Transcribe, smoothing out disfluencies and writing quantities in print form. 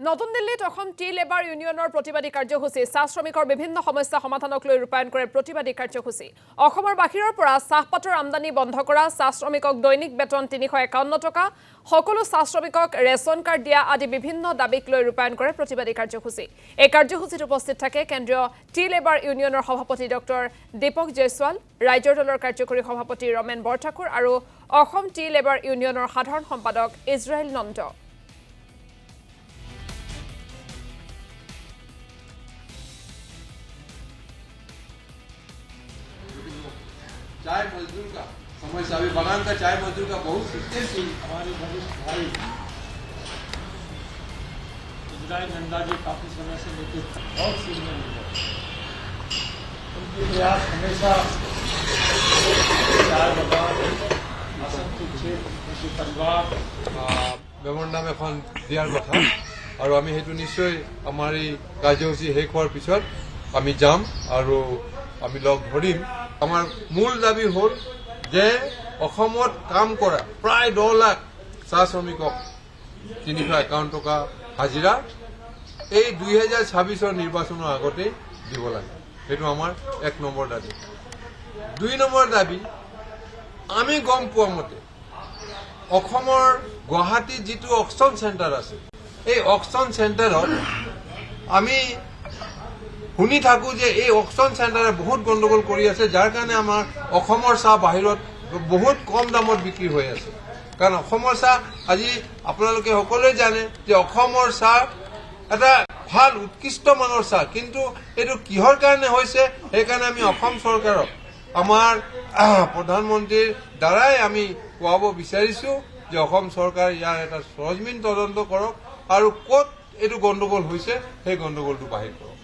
নতুন দিল্লীত Assam T labour ইউনিয়নৰ প্ৰতিবাদী কাৰ্যসূচী চাহ শ্ৰমিকৰ বিভিন্ন সমস্যা সমাধানক লৈ ৰূপায়ণ কৰে প্ৰতিবাদী কাৰ্যসূচী অসমৰ বাহিৰৰ পৰা চাহপাতৰ আমদানি বন্ধ কৰা চাহ শ্ৰমিকক দৈনিক বেতন ৩৫১ টকা সকলো চাহ শ্ৰমিকক ৰেচন কাৰ্ড দিয়া আদি বিভিন্ন দাবীক লৈ ৰূপায়ণ কৰে প্ৰতিবাদী কাৰ্যসূচী এই কাৰ্যসূচীত উপস্থিত থাকে কেন্দ্ৰীয় টি লেবাৰ ইউনিয়নৰ সভাপতি ডক্টৰ দীপক জয়সৱাল ৰাজ্যৰ দলৰ কাৰ্যকৰী সভাপতি ৰমেন বৰঠাকুৰ আৰু অসম টি লেবাৰ ইউনিয়নৰ সাধাৰণ সম্পাদক ইজৰাইল নন্দ चाय मजदूर का समस्या अभी बगान का चाय मजदूर का बहुत सिस्टम थी। हमारे वरिष्ठ भाई इजराइल नंदा जी काफ़ी समय से लेते बहुत सीनियर लीडर उनके प्रयास हमेशा चाय बगान आसनपुर क्षेत्र उनके परिवार মেমোৰেণ্ডাম এখন দিয়াৰ কথা আৰু আমি সেইটো নিশ্চয় আমাৰ এই কাৰ্যসূচী শেষ হোৱাৰ পিছত আমি যাম আৰু আমি লগ ধৰিম আমাৰ মূল দাবী হ'ল যে অসমত কাম কৰা প্ৰায় 10 লাখ চাহ শ্ৰমিকক ৩৫১ টকা হাজিৰা এই 2026ৰ নিৰ্বাচনৰ আগতে দিব লাগে সেইটো আমাৰ 1 নম্বৰ দাবী 2 নম্বৰ দাবী আমি গম পোৱা মতে অসমৰ গুৱাহাটীত যিটো অকশ্যন চেণ্টাৰ আছে এই অকশ্যন চেণ্টাৰত আমি শুনি থাকো যে এই অকশ্যন চেণ্টাৰে বহুত গণ্ডগোল কৰি আছে যাৰ কাৰণে আমাৰ অসমৰ চাহ বাহিৰত বহুত কম দামত বিক্ৰী হৈ আছে কাৰণ অসমৰ চাহ আজি আপোনালোকে সকলোৱে জানে যে অসমৰ চাহ এটা ভাল উৎকৃষ্ট মানৰ চাহ কিন্তু এইটো কিহৰ কাৰণে হৈছে সেইকাৰণে আমি অসম চৰকাৰক আমাৰ প্ৰধানমন্ত্ৰীৰ দ্বাৰাই আমি কোৱাব বিচাৰিছো যে অসম চৰকাৰ ইয়াৰ এটা সৰজমিন তদন্ত কৰক আৰু ক'ত এইটো গণ্ডগোল হৈছে সেই গণ্ডগোলটো বাহিৰ কৰক